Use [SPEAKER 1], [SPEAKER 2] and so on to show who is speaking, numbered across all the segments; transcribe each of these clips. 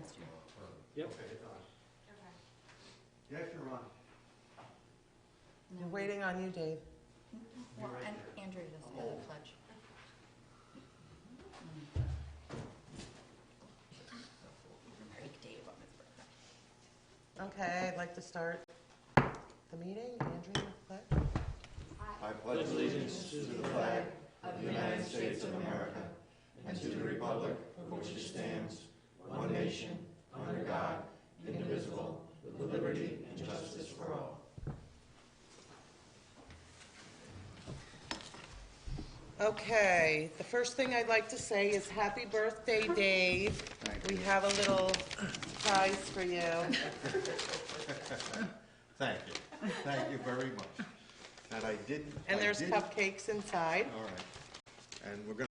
[SPEAKER 1] against you.
[SPEAKER 2] Yep.
[SPEAKER 3] Okay, it's on.
[SPEAKER 4] Okay.
[SPEAKER 3] Yes, you're on.
[SPEAKER 5] We're waiting on you, Dave.
[SPEAKER 1] Well,
[SPEAKER 3] You're right
[SPEAKER 1] and
[SPEAKER 3] there.
[SPEAKER 1] Andrea does
[SPEAKER 3] I'm
[SPEAKER 1] the other
[SPEAKER 3] old.
[SPEAKER 1] pledge. Break Dave on his birthday.
[SPEAKER 5] Okay, I'd like to start the meeting. Andrea, pledge.
[SPEAKER 3] I pledge allegiance to the flag of the United States of America and to the republic for which it stands, one nation, under God, indivisible, with liberty and justice for all.
[SPEAKER 5] Okay, the first thing I'd like to say is happy birthday, Dave.
[SPEAKER 3] Thank
[SPEAKER 5] We have a little surprise for you.
[SPEAKER 3] Thank you. Thank you very much. And I didn't.
[SPEAKER 5] And
[SPEAKER 3] I
[SPEAKER 5] there's
[SPEAKER 3] didn't-
[SPEAKER 5] cupcakes inside.
[SPEAKER 3] All right. And we're going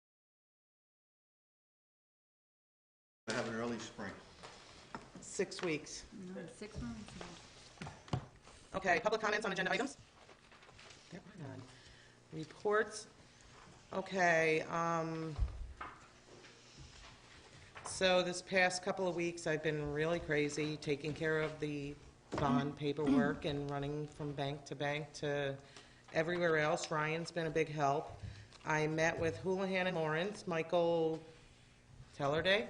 [SPEAKER 3] to have an early spring.
[SPEAKER 5] 6 weeks.
[SPEAKER 1] No, 6 months now.
[SPEAKER 5] Okay, public comments on agenda items? There are none. Reports? Okay, so this past couple of weeks, I've been really crazy, taking care of the bond paperwork and running from bank to everywhere else. Ryan's been a big help. I met with Houlihan and Lawrence, Michael Tellerday,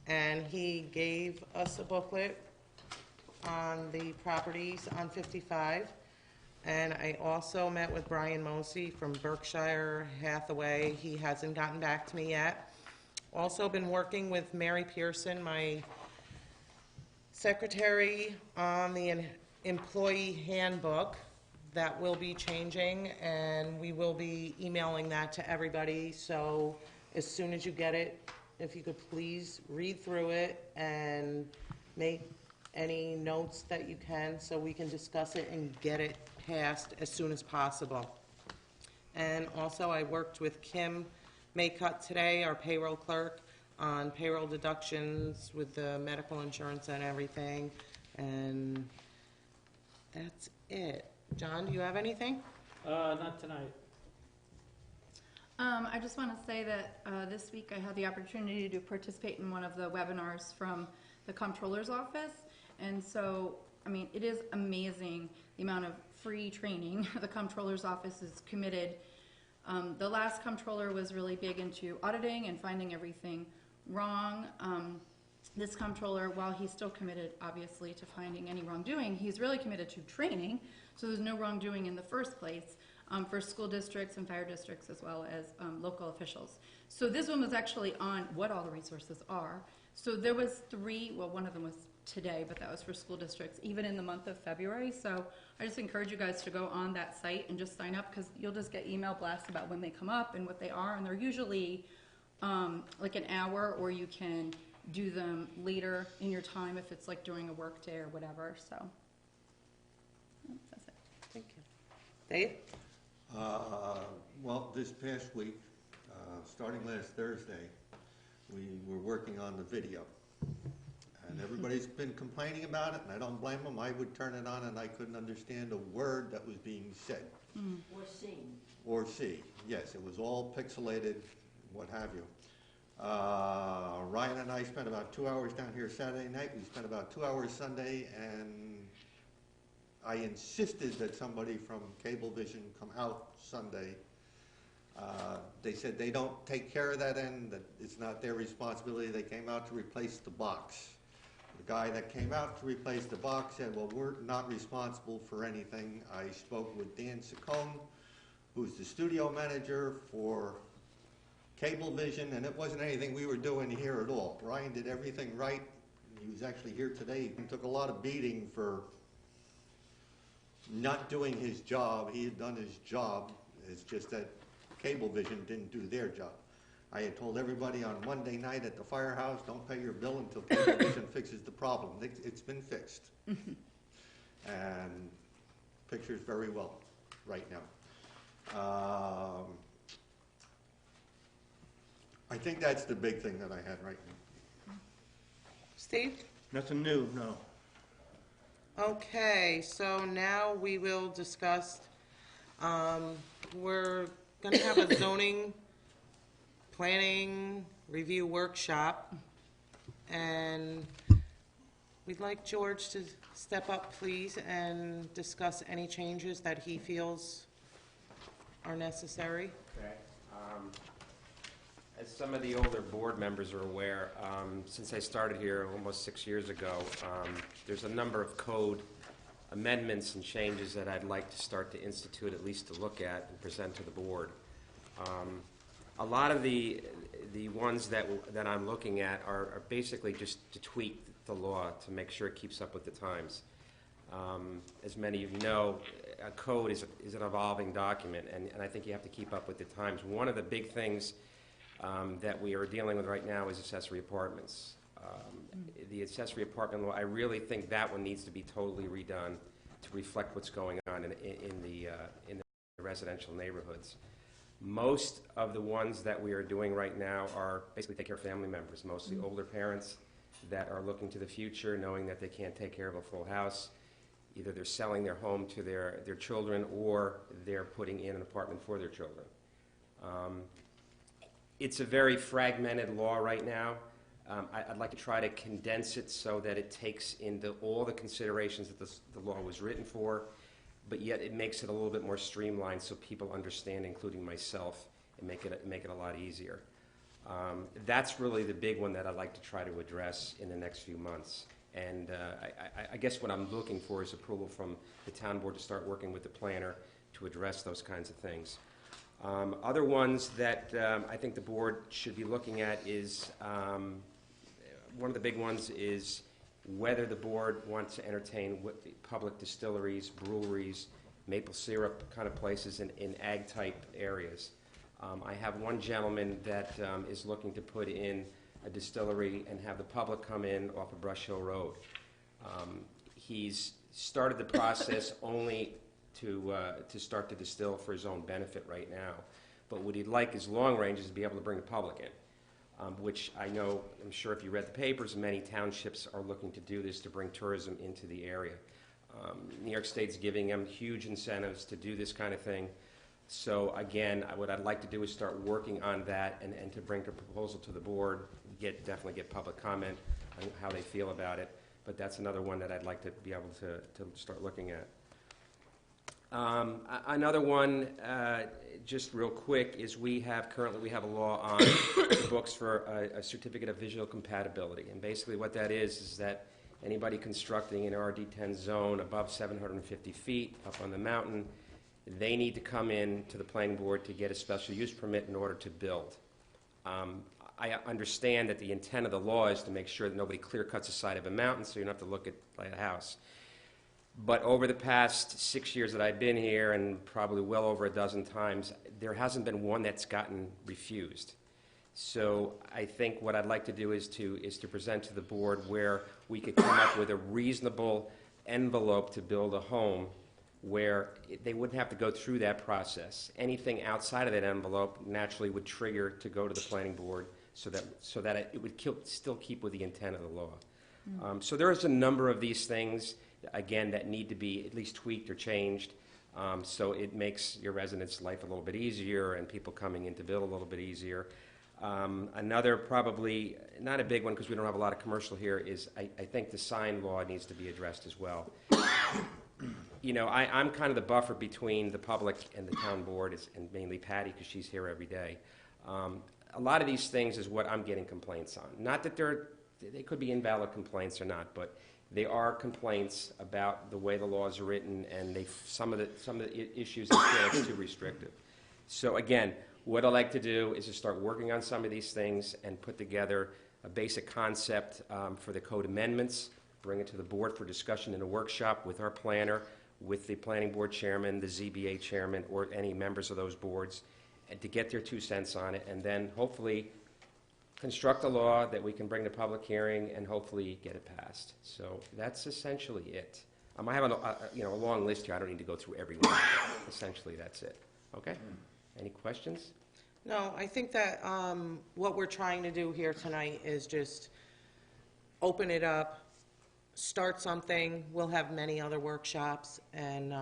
[SPEAKER 5] and he gave us a booklet on the properties on 55. And I also met with Brian Mosey from Berkshire Hathaway. He hasn't gotten back to me yet. Also been working with Mary Pearson, my secretary, on the employee handbook. That will be changing, and we will be emailing that to everybody. So as soon as you get it, if you could please read through it and make any notes that you can so we can discuss it and get it passed as soon as possible. And also, I worked with Kim Maycutt today, our payroll clerk, on payroll deductions with the medical insurance and everything. And that's it. John, do you have anything?
[SPEAKER 2] Not tonight.
[SPEAKER 6] I just want to say that this week I had the opportunity to participate in one of the webinars from the Comptroller's office. And so, I mean, it is amazing the amount of free training the Comptroller's office is committed. The last Comptroller was really big into auditing and finding everything wrong. This Comptroller, while he's still committed, obviously, to finding any wrongdoing, he's really committed to training, so there's no wrongdoing in the first place for school districts and fire districts as well as local officials. So this one was actually on what all the resources are. So there was 3, well, one of them was today, but that was for school districts, even in the month of February. So I just encourage you guys to go on that site and just sign up, because you'll just get email blasts about when they come up and what they are, and they're usually like an hour, or you can do them later in your time if it's like during a work day or whatever. So that's it.
[SPEAKER 5] Thank you. Dave?
[SPEAKER 3] Well, this past week, starting last Thursday, we were working on the video. And everybody's been complaining about it, and I don't blame them. I would turn it on and I couldn't understand a word that was being said.
[SPEAKER 4] Or seen.
[SPEAKER 3] Or see. Yes, it was all pixelated, what have you. Ryan and I spent about 2 hours down here Saturday night. We spent about 2 hours Sunday, and I insisted that somebody from Cablevision come out Sunday. They said they don't take care of that end, that it's not their responsibility. They came out to replace the box. The guy that came out to replace the box said, well, we're not responsible for anything. I spoke with Dan Saccone, who's the studio manager for Cablevision, and it wasn't anything we were doing here at all. Ryan did everything right. He was actually here today. He took a lot of beating for not doing his job. He had done his job. It's just that Cablevision didn't do their job. I had told everybody on Monday night at the firehouse, don't pay your bill until Cablevision fixes the problem. It's been fixed. And pictures very well right now. I think that's the big thing that I had right now.
[SPEAKER 5] Steve?
[SPEAKER 2] Nothing new, no.
[SPEAKER 5] Okay, so now we will discuss, we're going to have a zoning planning review workshop, and we'd like George to step up, please, and discuss any changes that he feels are necessary.
[SPEAKER 4] Okay. As some of the older board members are aware, since I started here almost 6 years ago, there's a number of code amendments and changes that I'd like to start to institute, at least to look at and present to the board. A lot of the ones that I'm looking at are basically just to tweak the law to make sure it keeps up with the times. As many of you know, a code is an evolving document, and I think you have to keep up with the times. One of the big things that we are dealing with right now is accessory apartments. The accessory apartment law, I really think that one needs to be totally redone to reflect what's going on in the residential neighborhoods. Most of the ones that we are doing right now are basically take care of family members, mostly older parents that are looking to the future, knowing that they can't take care of a full house. Either they're selling their home to their children, or they're putting in an apartment for their children. It's a very fragmented law right now. I'd like to try to condense it so that it takes into all the considerations that the law was written for, but yet it makes it a little bit more streamlined so people understand, including myself, and make it a lot easier. That's really the big one that I'd like to try to address in the next few months. And I guess what I'm looking for is approval from the town board to start working with the planner to address those kinds of things. Other ones that I think the board should be looking at is, one of the big ones is whether the board wants to entertain public distilleries, breweries, maple syrup kind of places in ag-type areas. I have one gentleman that is looking to put in a distillery and have the public come in off of Brush Hill Road. He's started the process only to start to distill for his own benefit right now. But what he'd like is long range is to be able to bring the public in, which I know, I'm sure if you read the papers, many townships are looking to do this to bring tourism into the area. New York State's giving them huge incentives to do this kind of thing. So again, what I'd like to do is start working on that and to bring a proposal to the board, definitely get public comment on how they feel about it. But that's another one that I'd like to be able to start looking at. Another one, just real quick, is currently we have a law on the books for a certificate of visual compatibility. And basically what that is that anybody constructing an RD10 zone above 750 feet up on the mountain, they need to come in to the planning board to get a special use permit in order to build. I understand that the intent of the law is to make sure that nobody clear cuts the side of a mountain so you don't have to look at a house. But over the past 6 years that I've been here, and probably well over a dozen times, there hasn't been one that's gotten refused. So I think what I'd like to do is to present to the board where we could come up with a reasonable envelope to build a home where they wouldn't have to go through that process. Anything outside of that envelope naturally would trigger to go to the planning board so that it would still keep with the intent of the law. So there is a number of these things, again, that need to be at least tweaked or changed, so it makes your residents' life a little bit easier and people coming in to build a little bit easier. Another, probably not a big one because we don't have a lot of commercial here, is I think the sign law needs to be addressed as well. You know, I'm kind of the buffer between the public and the town board, and mainly Patty because she's here every day. A lot of these things is what I'm getting complaints on. Not that they could be invalid complaints or not, but they are complaints about the way the laws are written, and some of the issues they feel it's too restrictive. So again, what I'd like to do is to start working on some of these things and put together a basic concept for the code amendments, bring it to the board for discussion in a workshop with our planner, with the planning board chairman, the ZBA chairman, or any members of those boards, and to get their 2 cents on it, and then hopefully construct a law that we can bring to public hearing and hopefully get it passed. So that's essentially it. I have a long list here. I don't need to go through every one. Essentially, that's it. Okay? Any questions?
[SPEAKER 5] No, I think that what we're trying to do here tonight is just open it up, start something. We'll have many other workshops, and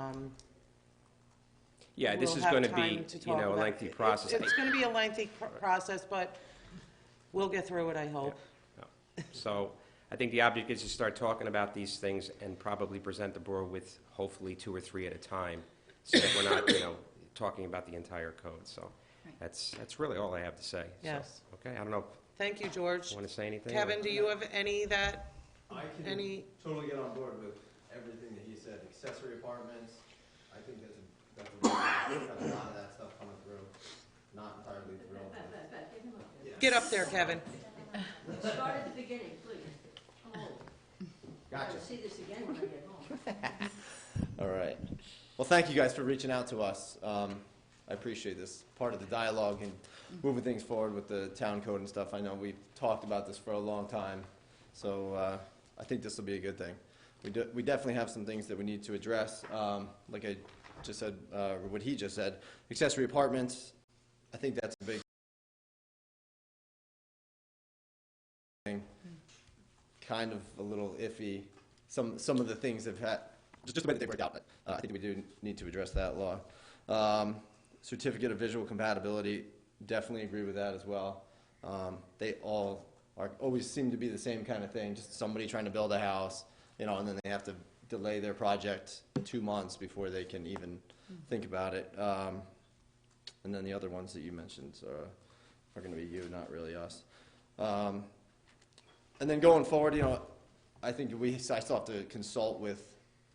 [SPEAKER 4] Yeah, this
[SPEAKER 5] we'll
[SPEAKER 4] is
[SPEAKER 5] have
[SPEAKER 4] going to
[SPEAKER 5] time
[SPEAKER 4] be,
[SPEAKER 5] to talk
[SPEAKER 4] a
[SPEAKER 5] about
[SPEAKER 4] lengthy
[SPEAKER 5] it.
[SPEAKER 4] process.
[SPEAKER 5] It's going to be a lengthy process, but we'll get through it, I hope.
[SPEAKER 4] No. So I think the object is to start talking about these things and probably present the board with hopefully 2 or 3 at a time, so that we're not, talking about the entire code. So
[SPEAKER 6] Right.
[SPEAKER 4] that's really all I have to say.
[SPEAKER 5] Yes.
[SPEAKER 4] So, okay, I don't know
[SPEAKER 5] Thank you,
[SPEAKER 4] if
[SPEAKER 5] George.
[SPEAKER 4] you want to say anything?
[SPEAKER 5] Kevin, do you have any that,
[SPEAKER 7] I can
[SPEAKER 5] any,
[SPEAKER 7] totally get on board with everything that he said. Accessory apartments, I think that's a really, got a lot of that stuff coming through. Not entirely thrilled. Yeah.
[SPEAKER 5] get up there, Kevin.
[SPEAKER 8] Start at the beginning, please. Oh,
[SPEAKER 7] Gotcha.
[SPEAKER 8] I'll see this again when I get home.
[SPEAKER 7] All right. Well, thank you guys for reaching out to us. I appreciate this part of the dialogue and moving things forward with the town code and stuff. I know we've talked about this for a long time, so I think this will be a good thing. We definitely have some things that we need to address. Like I just said, or what he just said, accessory apartments, I think that's a big thing. Kind of a little iffy. Some of the things have had, just the way that they worked out, but I think we do need to address that law. Certificate of visual compatibility, definitely agree with that as well. They all always seem to be the same kind of thing, just somebody trying to build a house, and then they have to delay their project 2 months before they can even think about it. And then the other ones that you mentioned are going to be you, not really us. And then going forward, I think I still have to consult with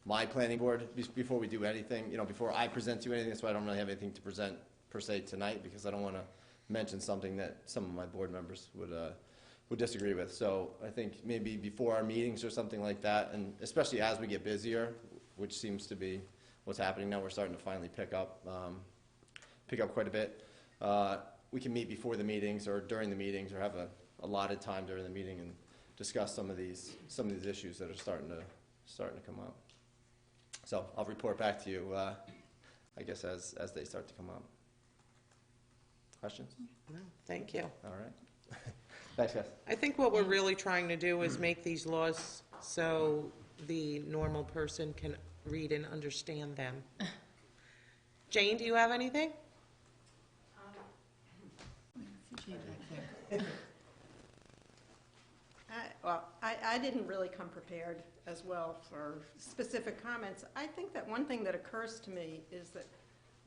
[SPEAKER 7] my planning board before we do anything, before I present to you anything. That's why I don't really have anything to present per se tonight, because I don't want to mention something that some of my board members would disagree with. So I think maybe before our meetings or something like that, and especially as we get busier, which seems to be what's happening now, we're starting to finally pick up quite a bit. We can meet before the meetings or during the meetings, or have a allotted time during the meeting and discuss some of these issues that are starting to come up. So I'll report back to you, I guess, as they start to come up. Questions?
[SPEAKER 5] No, thank you.
[SPEAKER 7] All right. Thanks, guys.
[SPEAKER 5] I think what we're really trying to do is make these laws so the normal person can read and understand them. Jane, do you have anything?
[SPEAKER 9] I didn't really come prepared as well for specific comments. I think that one thing that occurs to me is that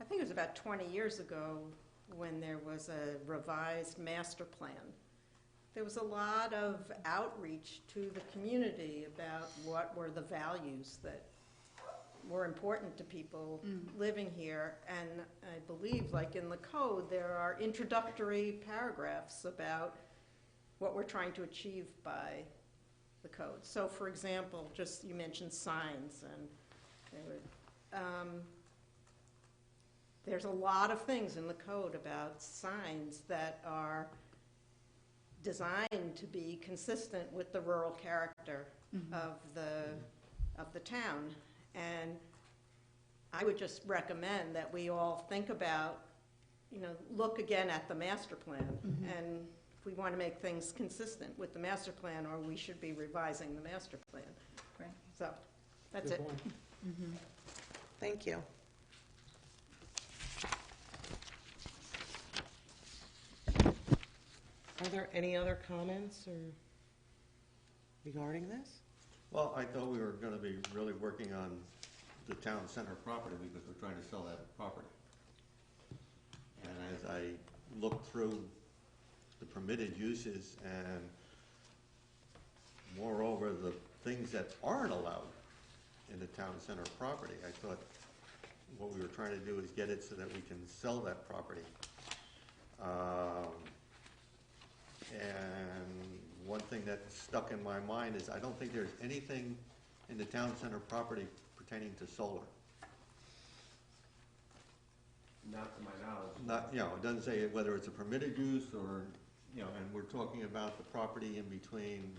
[SPEAKER 9] I think it was about 20 years ago when there was a revised master plan. There was a lot of outreach to the community about what were the values that were important to people living here. And I believe, like in the code, there are introductory paragraphs about what we're trying to achieve by the code. So, for example, just you mentioned signs, and there's a lot of things in the code about signs that are designed to be consistent with the rural character of the town. And I would just recommend that we all think about, look again at the master plan, and if we want to make things consistent with the master plan, or we should be revising the master plan.
[SPEAKER 6] Right.
[SPEAKER 9] So, that's
[SPEAKER 2] Good
[SPEAKER 9] it.
[SPEAKER 2] point.
[SPEAKER 5] Thank you. Are there any other comments or regarding this?
[SPEAKER 3] Well, I thought we were going to be really working on the town center property because we're trying to sell that property. And as I looked through the permitted uses and moreover the things that aren't allowed in the town center property, I thought what we were trying to do is get it so that we can sell that property. And one thing that stuck in my mind is I don't think there's anything in the town center property pertaining to solar.
[SPEAKER 7] Not to my knowledge.
[SPEAKER 3] Not, it doesn't say whether it's a permitted use or, and we're talking about the property in between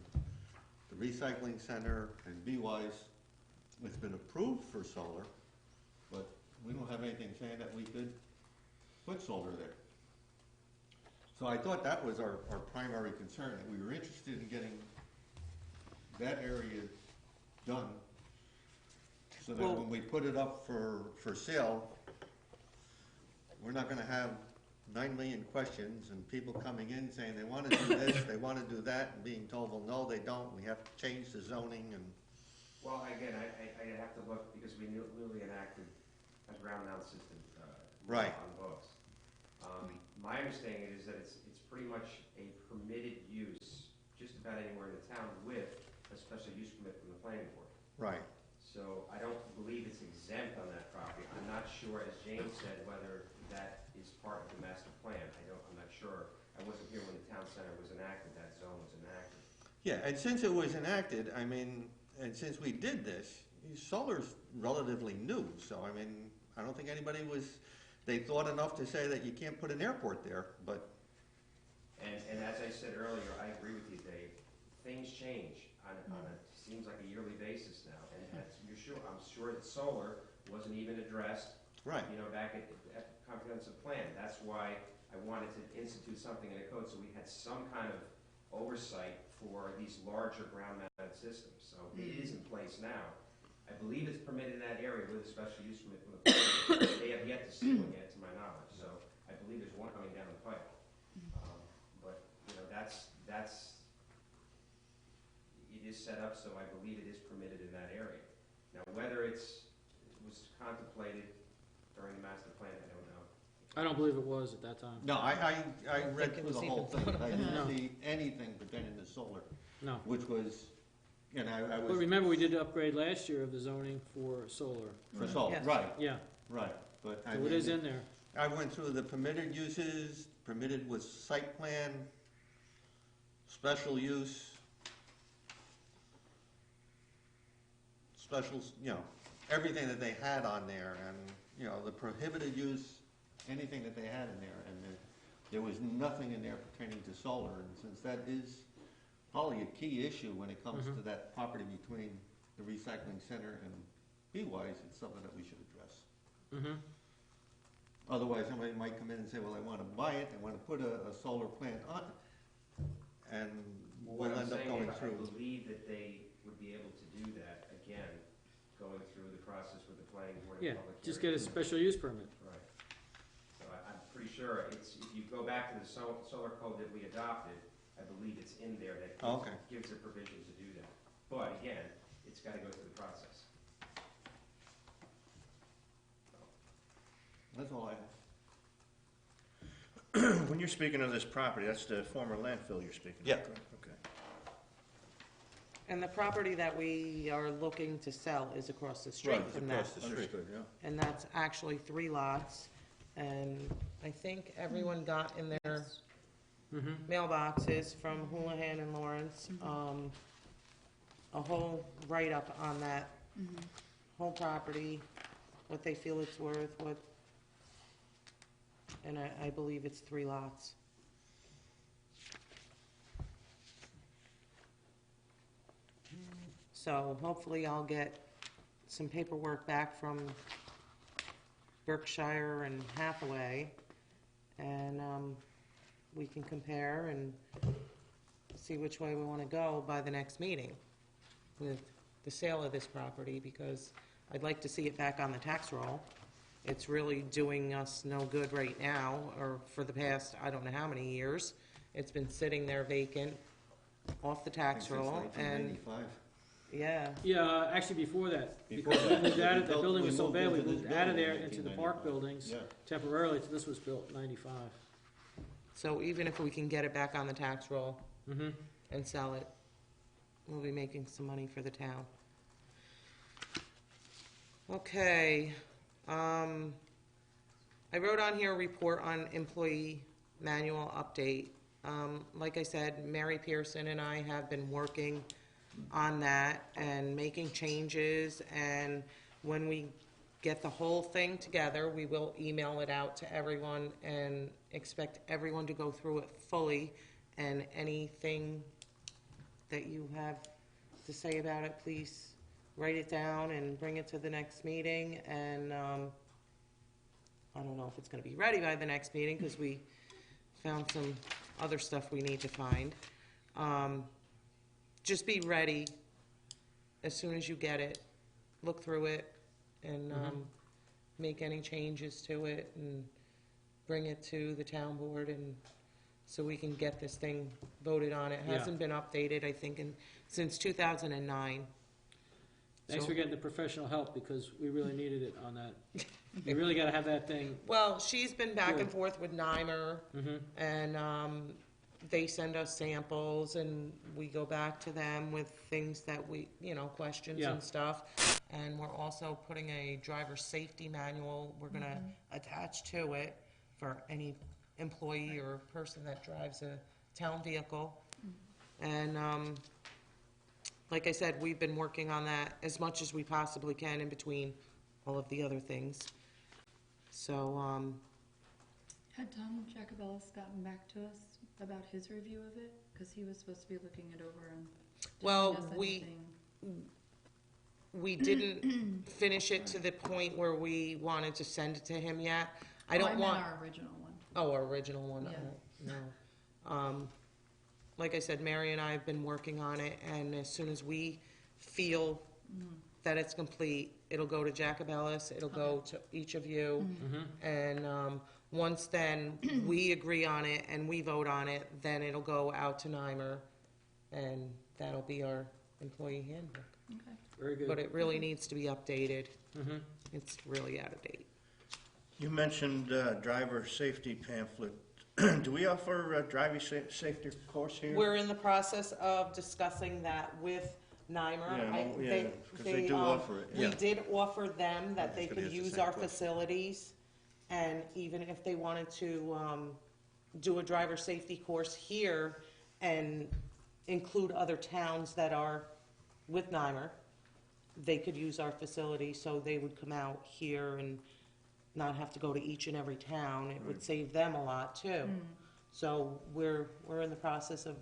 [SPEAKER 3] the recycling center and B-Wise. It's been approved for solar, but we don't have anything saying that we could put solar there. So I thought that was our primary concern, that we were interested in getting that area done so that when we put it up for sale, we're not going to have 9 million questions and people coming in saying they want to do this, they want to do that, and being told, well, no, they don't, we have to change the zoning and,
[SPEAKER 4] Well, again, I have to look, because we newly enacted a ground mount system
[SPEAKER 3] Right.
[SPEAKER 4] on the books. My understanding is that it's pretty much a permitted use just about anywhere in the town with a special use permit from the planning board.
[SPEAKER 3] right.
[SPEAKER 4] So I don't believe it's exempt on that property. I'm not sure, as James said, whether that is part of the master plan. I'm not sure. I wasn't here when the town center was enacted, that zone was enacted.
[SPEAKER 3] Yeah, and since it was enacted, I mean, and since we did this, solar's relatively new, so I mean, I don't think anybody they thought enough to say that you can't put an airport there, but,
[SPEAKER 4] And as I said earlier, I agree with you, Dave. Things change on a seems like a yearly basis now, and I'm sure that solar wasn't even addressed,
[SPEAKER 3] right,
[SPEAKER 4] back at the comprehensive plan. That's why I wanted to institute something in the code so we had some kind of oversight for these larger ground-mounted systems. So it is in place now. I believe it's permitted in that area with a special use permit from the planning. They have yet to see one yet, to my knowledge. So I believe there's one coming down the pipe. But it is set up so I believe it is permitted in that area. Now, whether it was contemplated during the master plan, I don't know.
[SPEAKER 2] I don't believe it was at that time.
[SPEAKER 3] no, I read
[SPEAKER 5] think it
[SPEAKER 3] through the
[SPEAKER 5] was
[SPEAKER 3] whole
[SPEAKER 5] even
[SPEAKER 3] thing, I didn't
[SPEAKER 2] No.
[SPEAKER 3] see anything pertaining to solar,
[SPEAKER 2] No.
[SPEAKER 3] which was, you know, I
[SPEAKER 2] But
[SPEAKER 3] was,
[SPEAKER 2] remember, we did upgrade last year of the zoning for solar.
[SPEAKER 3] for solar,
[SPEAKER 5] Yes.
[SPEAKER 3] right,
[SPEAKER 2] Yeah,
[SPEAKER 3] right, but I
[SPEAKER 2] so it is
[SPEAKER 3] mean,
[SPEAKER 2] in there.
[SPEAKER 3] I went through the permitted uses, permitted with site plan, special use, specials, everything that they had on there, and, the prohibited use, anything that they had in there, and there was nothing in there pertaining to solar, and since that is probably a key issue when it comes to that property between the recycling center and B-Wise, it's something that we should address.
[SPEAKER 2] Mm-hmm.
[SPEAKER 3] Otherwise, somebody might come in and say, well, I want to buy it, I want to put a solar plant on it, and
[SPEAKER 4] What
[SPEAKER 3] we'll
[SPEAKER 4] I'm
[SPEAKER 3] end up
[SPEAKER 4] saying
[SPEAKER 3] going
[SPEAKER 4] is
[SPEAKER 3] through.
[SPEAKER 4] I believe that they would be able to do that, again, going through the process with the planning board and
[SPEAKER 2] Yeah,
[SPEAKER 4] public
[SPEAKER 2] just get a
[SPEAKER 4] hearing.
[SPEAKER 2] special use permit.
[SPEAKER 4] Right. So I'm pretty sure if you go back to the solar code that we adopted, I believe it's in there that
[SPEAKER 3] Okay.
[SPEAKER 4] gives a provision to do that. But again, it's got to go through the process.
[SPEAKER 3] That's all I have.
[SPEAKER 10] When you're speaking of this property, that's the former landfill you're speaking of?
[SPEAKER 3] Yeah.
[SPEAKER 10] correct? Okay.
[SPEAKER 5] And the property that we are looking to sell is across the street
[SPEAKER 3] Right,
[SPEAKER 5] from
[SPEAKER 3] across
[SPEAKER 5] that.
[SPEAKER 3] the street.
[SPEAKER 10] Understood, yeah.
[SPEAKER 5] And that's actually 3 lots. And I think everyone got in their
[SPEAKER 2] Mm-hmm.
[SPEAKER 5] mailboxes from Houlihan and Lawrence, a whole write-up on that whole property, what they feel it's worth, and I believe it's 3 lots. So hopefully I'll get some paperwork back from Berkshire and Hathaway, and we can compare and see which way we want to go by the next meeting with the sale of this property, because I'd like to see it back on the tax roll. It's really doing us no good right now, or for the past, I don't know how many years. It's been sitting there vacant, off the tax roll, and,
[SPEAKER 3] 1995.
[SPEAKER 5] yeah.
[SPEAKER 2] Yeah, actually before that,
[SPEAKER 10] Before
[SPEAKER 2] because we
[SPEAKER 10] that.
[SPEAKER 2] moved out of,
[SPEAKER 3] We
[SPEAKER 2] the
[SPEAKER 3] built-
[SPEAKER 2] building
[SPEAKER 3] we
[SPEAKER 2] was so
[SPEAKER 3] moved
[SPEAKER 2] bad, we
[SPEAKER 3] into this
[SPEAKER 2] moved out of
[SPEAKER 3] building
[SPEAKER 2] there
[SPEAKER 3] in
[SPEAKER 2] into the park
[SPEAKER 3] 1995.
[SPEAKER 2] buildings
[SPEAKER 3] Yeah.
[SPEAKER 2] temporarily, so this was built in 95.
[SPEAKER 5] So even if we can get it back on the tax roll
[SPEAKER 2] Mm-hmm.
[SPEAKER 5] and sell it, we'll be making some money for the town. Okay, I wrote on here report on employee manual update. Like I said, Mary Pearson and I have been working on that and making changes, and when we get the whole thing together, we will email it out to everyone and expect everyone to go through it fully, and anything that you have to say about it, please write it down and bring it to the next meeting, and I don't know if it's gonna be ready by the next meeting, because we found some other stuff we need to find. Just be ready as soon as you get it, look through it, and make any changes to it, and bring it to the town board and so we can get this thing voted on. It
[SPEAKER 2] Yeah.
[SPEAKER 5] hasn't been updated, I think, since 2009.
[SPEAKER 2] Thanks
[SPEAKER 5] So-
[SPEAKER 2] for getting the professional help, because we really needed it on that. You really gotta have that thing.
[SPEAKER 5] Well, she's been back and
[SPEAKER 2] Good.
[SPEAKER 5] forth with Nymer,
[SPEAKER 2] Mhm.
[SPEAKER 5] and they send us samples, and we go back to them with things that we, questions
[SPEAKER 2] Yeah.
[SPEAKER 5] and stuff. And we're also putting a driver safety manual we're gonna attach to it for any employee or person that drives a town vehicle. And, like I said, we've been working on that as much as we possibly can in between all of the other things. So,
[SPEAKER 6] Had Tom Jacobellis gotten back to us about his review of it? Because he was supposed to be looking it over and
[SPEAKER 5] Well,
[SPEAKER 6] telling us anything.
[SPEAKER 5] we didn't finish it to the point where we wanted to send it to him yet. I don't
[SPEAKER 6] meant
[SPEAKER 5] want,
[SPEAKER 6] our original one.
[SPEAKER 5] our original one,
[SPEAKER 6] Yeah.
[SPEAKER 5] no. Like I said, Mary and I have been working on it, and as soon as we feel that it's complete, it'll go to Jacobellis, it'll go to each of you. And, once then we agree on it and we vote on it, then it'll go out to Nymer, and that'll be our employee handbook.
[SPEAKER 6] Okay.
[SPEAKER 2] Very good.
[SPEAKER 5] But it really needs to be updated.
[SPEAKER 2] Mhm.
[SPEAKER 5] It's really out of date.
[SPEAKER 10] You mentioned driver safety pamphlet. Do we offer a driver safety course here?
[SPEAKER 5] We're in the process of discussing that with Nymer.
[SPEAKER 10] Yeah, because they do offer it,
[SPEAKER 5] We
[SPEAKER 10] yeah.
[SPEAKER 5] did offer them that they
[SPEAKER 3] That's what
[SPEAKER 5] could
[SPEAKER 3] it is, the
[SPEAKER 5] use
[SPEAKER 3] same
[SPEAKER 5] our
[SPEAKER 3] question.
[SPEAKER 5] facilities, and even if they wanted to do a driver safety course here and include other towns that are with Nymer, they could use our facility, so they would come out here and not have to go to each and every town. It would save them a lot too. So we're in the process of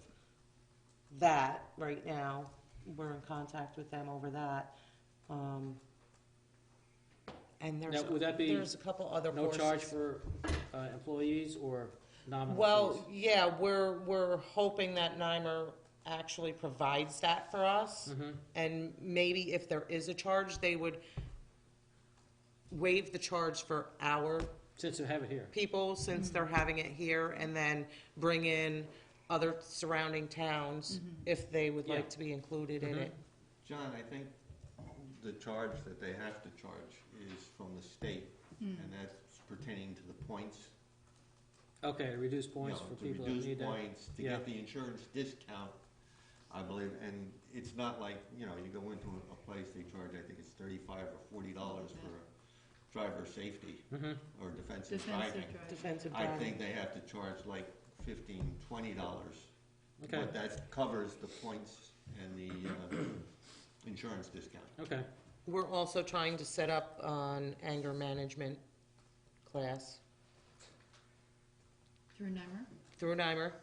[SPEAKER 5] that right now. We're in contact with them over that. And
[SPEAKER 2] Now, would that be
[SPEAKER 5] there's a couple other
[SPEAKER 2] No
[SPEAKER 5] courses.
[SPEAKER 2] charge for employees or nominal
[SPEAKER 5] Well,
[SPEAKER 2] fees?
[SPEAKER 5] yeah, we're hoping that Nymer actually provides that for us.
[SPEAKER 2] Mhm.
[SPEAKER 5] And maybe if there is a charge, they would waive the charge for our
[SPEAKER 2] Since you have it here.
[SPEAKER 5] people, since they're having it here, and then bring in other surrounding towns if they would
[SPEAKER 2] Yeah.
[SPEAKER 5] like to be included in it.
[SPEAKER 3] John, I think the charge that they have to charge is from the state, and that's pertaining to the points.
[SPEAKER 2] Okay, reduce points
[SPEAKER 3] You know,
[SPEAKER 2] for people that
[SPEAKER 3] To
[SPEAKER 2] need
[SPEAKER 3] reduce
[SPEAKER 2] that.
[SPEAKER 3] points, to
[SPEAKER 2] Yeah.
[SPEAKER 3] get the insurance discount, I believe, and it's not like, you go into a place, they charge, I think it's $35 or $40 for driver safety
[SPEAKER 2] Mhm.
[SPEAKER 3] or defensive driving.
[SPEAKER 6] Defensive drive.
[SPEAKER 5] Defensive
[SPEAKER 3] I
[SPEAKER 5] driving.
[SPEAKER 3] think they have to charge like $15, $20.
[SPEAKER 2] Okay,
[SPEAKER 3] But that covers the points and the insurance discount.
[SPEAKER 2] okay.
[SPEAKER 5] We're also trying to set up an anger management class
[SPEAKER 6] Through Nymer?
[SPEAKER 5] through Nymer.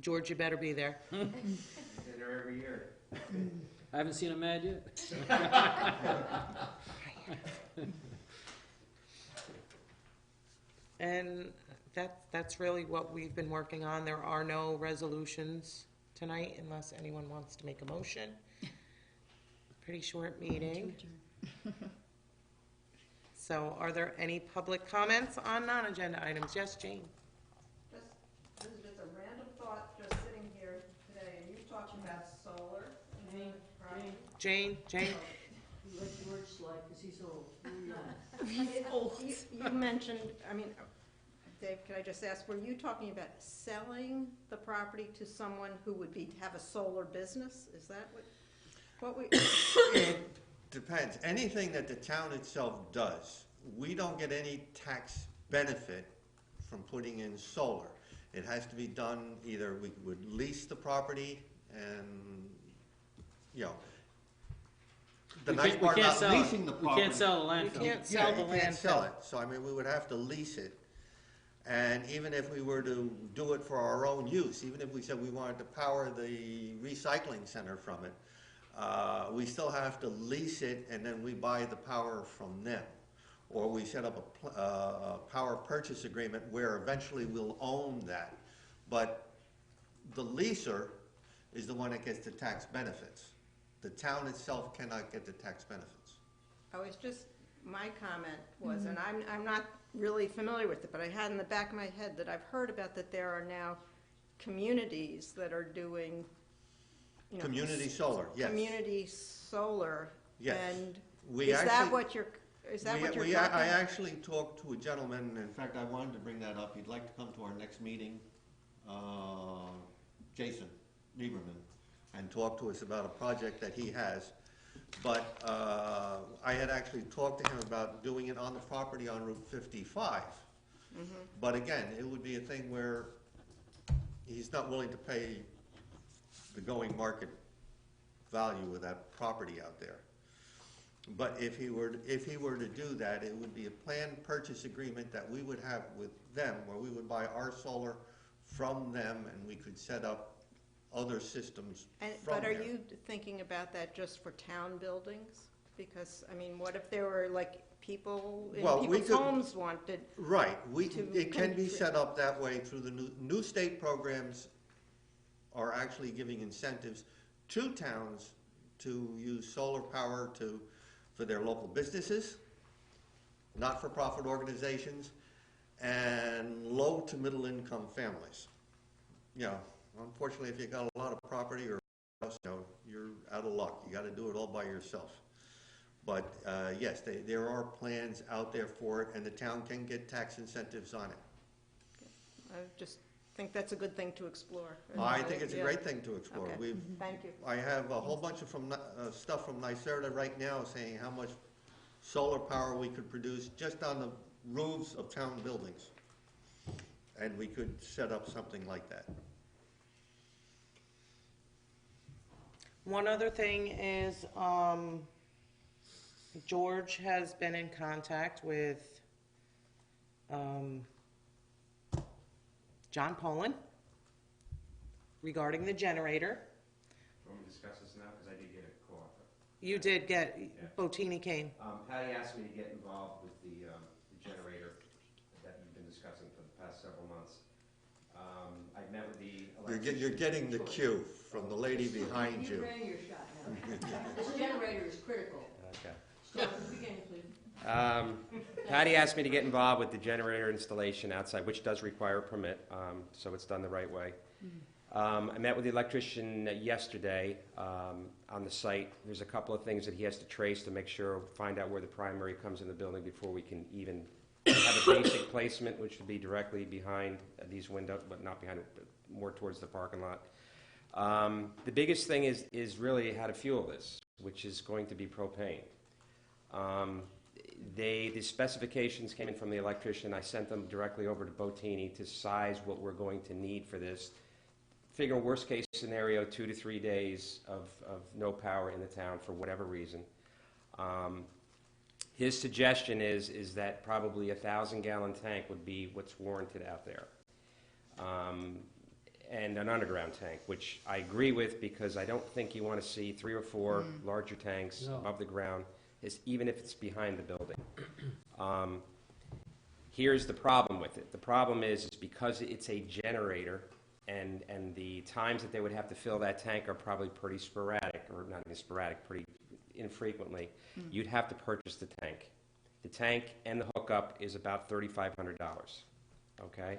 [SPEAKER 5] George, you better be there.
[SPEAKER 4] Dinner every year.
[SPEAKER 2] I haven't seen a mad yet.
[SPEAKER 5] And that's really what we've been working on. There are no resolutions tonight unless anyone wants to make a motion. Pretty short meeting. So are there any public comments on non-agenda items? Yes, Jane?
[SPEAKER 9] This is just a random thought, just sitting here today, and you're talking about solar. Right?
[SPEAKER 5] Jane?
[SPEAKER 8] You let George slide because he's old.
[SPEAKER 9] You mentioned, Dave, can I just ask, were you talking about selling the property to someone who would have a solar business? Is that what we?
[SPEAKER 3] It depends. Anything that the town itself does, we don't get any tax benefit from putting in solar. It has to be done, either we would lease the property and, the
[SPEAKER 2] We
[SPEAKER 3] nice
[SPEAKER 2] can't-
[SPEAKER 3] part
[SPEAKER 2] we can't
[SPEAKER 3] about
[SPEAKER 2] sell it.
[SPEAKER 3] leasing the
[SPEAKER 2] We
[SPEAKER 3] property.
[SPEAKER 2] can't sell the
[SPEAKER 5] We
[SPEAKER 2] landfill.
[SPEAKER 5] can't sell the
[SPEAKER 3] You can't sell
[SPEAKER 5] landfill.
[SPEAKER 3] it, so we would have to lease it. And even if we were to do it for our own use, even if we said we wanted to power the recycling center from it, we still have to lease it, and then we buy the power from them. Or we set up a power purchase agreement where eventually we'll own that. But the leaser is the one that gets the tax benefits. The town itself cannot get the tax benefits.
[SPEAKER 9] My comment was, and I'm not really familiar with it, but I had in the back of my head that I've heard about that there are now communities that are doing, you know,
[SPEAKER 3] Community solar, yes.
[SPEAKER 9] community solar.
[SPEAKER 3] Yes.
[SPEAKER 9] And
[SPEAKER 3] We
[SPEAKER 9] is that
[SPEAKER 3] actually-
[SPEAKER 9] what you're, is that what you're
[SPEAKER 3] I
[SPEAKER 9] talking?
[SPEAKER 3] actually talked to a gentleman, in fact, I wanted to bring that up, he'd like to come to our next meeting, Jason Lieberman, and talk to us about a project that he has. But I had actually talked to him about doing it on the property on Route 55. But again, it would be a thing where he's not willing to pay the going market value of that property out there. But if he were to do that, it would be a planned purchase agreement that we would have with them, where we would buy our solar from them, and we could set up other systems from
[SPEAKER 9] But
[SPEAKER 3] there.
[SPEAKER 9] are you thinking about that just for town buildings? Because, I mean, what if there were like people in
[SPEAKER 3] Well, we
[SPEAKER 9] people's
[SPEAKER 3] could-
[SPEAKER 9] homes wanted?
[SPEAKER 3] Right,
[SPEAKER 9] to
[SPEAKER 3] it can be
[SPEAKER 9] contribute.
[SPEAKER 3] set up that way through the new state programs are actually giving incentives to towns to use solar power for their local businesses, not-for-profit organizations, and low to middle income families. You know, unfortunately, if you got a lot of property or house, you know, you're out of luck. You gotta do it all by yourself. But, yes, there are plans out there for it, and the town can get tax incentives on it.
[SPEAKER 9] I just think that's a good thing to explore.
[SPEAKER 3] I think it's a
[SPEAKER 9] Yeah.
[SPEAKER 3] great thing to explore.
[SPEAKER 9] Okay. Thank you.
[SPEAKER 3] I have a whole bunch of stuff from NYSERDA right now saying how much solar power we could produce just on the roofs of town buildings. And we could set up something like that.
[SPEAKER 5] One other thing is, George has been in contact with, John Poland regarding the generator.
[SPEAKER 4] Want me to discuss this now, because I did get a call.
[SPEAKER 5] You did get, Botini came.
[SPEAKER 4] Patty asked me to get involved with the generator that you've been discussing for the past several months. I've met with the electrician.
[SPEAKER 3] You're getting the cue from the lady behind
[SPEAKER 8] You
[SPEAKER 3] you.
[SPEAKER 8] ran your shot now. This generator is critical.
[SPEAKER 4] Okay.
[SPEAKER 8] Start at the beginning, please.
[SPEAKER 4] Patty asked me to get involved with the generator installation outside, which does require a permit, so it's done the right way. I met with the electrician yesterday on the site. There's a couple of things that he has to trace to make sure, find out where the primary comes in the building before we can even have a basic placement, which would be directly behind these windows, but not behind it, but more towards the parking lot. The biggest thing is really how to fuel this, which is going to be propane. The specifications came in from the electrician. I sent them directly over to Botini to size what we're going to need for this. Figure worst case scenario, 2 to 3 days of no power in the town for whatever reason. His suggestion is that probably a 1,000-gallon tank would be what's warranted out there. And an underground tank, which I agree with, because I don't think you want to see 3 or 4 larger tanks
[SPEAKER 2] No.
[SPEAKER 4] above the ground, even if it's behind the building. Here's the problem with it. The problem is because it's a generator, and the times that they would have to fill that tank are probably pretty sporadic, or not even sporadic, pretty infrequently. You'd have to purchase the tank. The tank and the hookup is about $3,500, okay?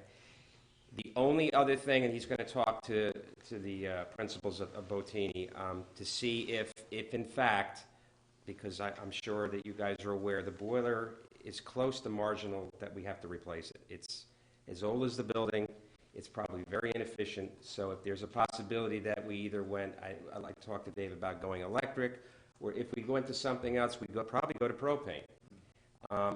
[SPEAKER 4] The only other thing, and he's going to talk to the principals of Botini to see if in fact, because I'm sure that you guys are aware, the boiler is close to marginal that we have to replace it. It's as old as the building. It's probably very inefficient. So if there's a possibility that we either went, I'd like to talk to Dave about going electric, or if we go into something else, we'd probably go to propane.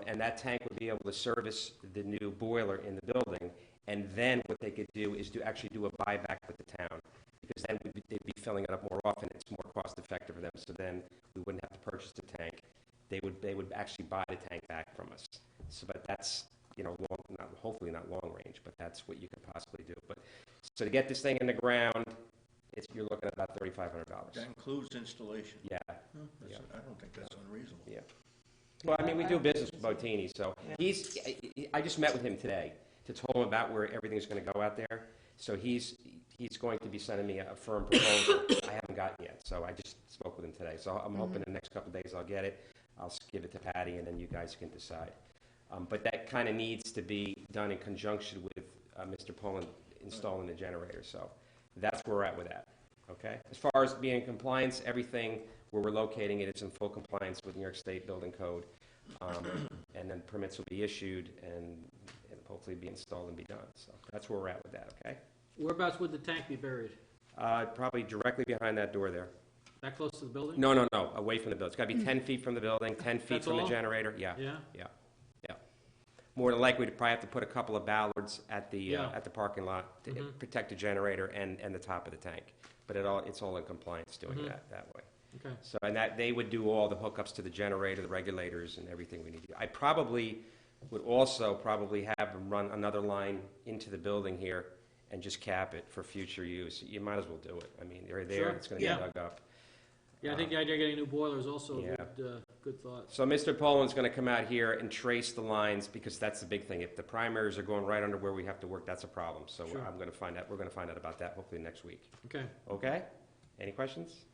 [SPEAKER 4] And that tank would be able to service the new boiler in the building. And then what they could do is actually do a buyback with the town, because then they'd be filling it up more often. It's more cost effective for them. So then we wouldn't have to purchase the tank. They would actually buy the tank back from us. So, but that's, you know, hopefully not long range, but that's what you could possibly do. But so to get this thing in the ground, you're looking at about $3,500.
[SPEAKER 10] That includes installation.
[SPEAKER 4] Yeah.
[SPEAKER 10] Huh,
[SPEAKER 4] Yeah.
[SPEAKER 10] I don't think that's unreasonable.
[SPEAKER 4] Yeah. Well, I mean, we do business with Botini, so I just met with him today to tell him about where everything's going to go out there. So he's going to be sending me a firm proposal. I haven't gotten yet, so I just spoke with him today. So I'm hoping in the next couple of days I'll get it. I'll give it to Patty, and then you guys can decide. But that kind of needs to be done in conjunction with Mr. Poland installing the generator, so that's where we're at with that, okay? As far as being in compliance, everything where we're locating it is in full compliance with New York State Building Code, and then permits will be issued and hopefully be installed and be done, so that's where we're at with that, okay?
[SPEAKER 2] Whereabouts would the tank be buried?
[SPEAKER 4] Probably directly behind that door there.
[SPEAKER 2] That close to the building?
[SPEAKER 4] No, away from the building. It's got to be 10 feet from the building, 10 feet
[SPEAKER 2] That's
[SPEAKER 4] from the
[SPEAKER 2] all?
[SPEAKER 4] generator, yeah.
[SPEAKER 2] Yeah?
[SPEAKER 4] More than likely, we'd probably have to put a couple of ballards at the
[SPEAKER 2] Yeah.
[SPEAKER 4] parking lot to
[SPEAKER 2] Mhm.
[SPEAKER 4] protect the generator and the top of the tank. But it's all in compliance doing that way.
[SPEAKER 2] Okay.
[SPEAKER 4] So, and that, they would do all the hookups to the generator, the regulators, and everything we need to do. I probably would also probably have them run another line into the building here and just cap it for future use. You might as well do it. I mean, they're there,
[SPEAKER 2] Sure.
[SPEAKER 4] it's gonna get
[SPEAKER 2] Yeah.
[SPEAKER 4] dug up.
[SPEAKER 2] Yeah, I think the idea of getting new boilers also
[SPEAKER 4] Yeah.
[SPEAKER 2] good thought.
[SPEAKER 4] So Mr. Poland's gonna come out here and trace the lines, because that's the big thing. If the primaries are going right under where we have to work, that's a problem. So
[SPEAKER 2] Sure.
[SPEAKER 4] we're gonna find out about that hopefully next week.
[SPEAKER 2] Okay.
[SPEAKER 4] Okay? Any questions?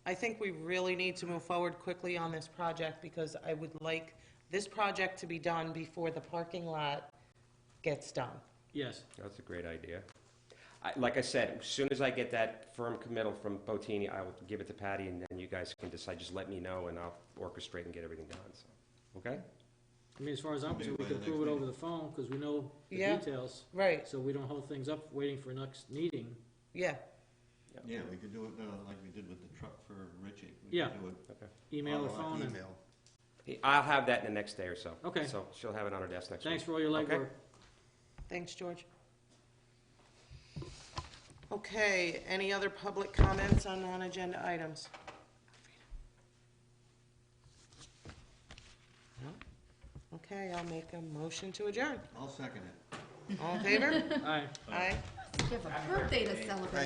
[SPEAKER 5] I think we really need to move forward quickly on this project because I would like this project to be done before the parking lot gets done.
[SPEAKER 2] Yes.
[SPEAKER 4] That's a great idea. Like I said, as soon as I get that firm committal from Botini, I will give it to Patty, and then you guys can decide. Just let me know, and I'll orchestrate and get everything done. So, okay?
[SPEAKER 2] I mean, as far as I'm concerned, we
[SPEAKER 3] Maybe
[SPEAKER 2] can
[SPEAKER 3] by the
[SPEAKER 2] prove it
[SPEAKER 3] next
[SPEAKER 2] over the phone because we know the
[SPEAKER 5] Yeah.
[SPEAKER 2] details.
[SPEAKER 5] Right,
[SPEAKER 2] So we don't hold things up waiting for next meeting.
[SPEAKER 5] yeah.
[SPEAKER 3] Yeah, we could do it like we did with the truck for Richie. We could
[SPEAKER 2] Yeah.
[SPEAKER 3] do it
[SPEAKER 2] Email or
[SPEAKER 3] online,
[SPEAKER 2] phone. And
[SPEAKER 3] email.
[SPEAKER 4] I'll have that in the next day or so.
[SPEAKER 2] Okay.
[SPEAKER 4] So she'll have it on her desk next
[SPEAKER 2] thanks
[SPEAKER 4] week.
[SPEAKER 2] for all your
[SPEAKER 4] Okay.
[SPEAKER 2] legwork.
[SPEAKER 5] Thanks, George. Okay, any other public comments on non-agenda items? No? Okay, I'll make a motion to adjourn.
[SPEAKER 3] I'll second it.
[SPEAKER 5] All in favor?
[SPEAKER 2] All right.
[SPEAKER 5] Aye.
[SPEAKER 6] You have a birthday to celebrate.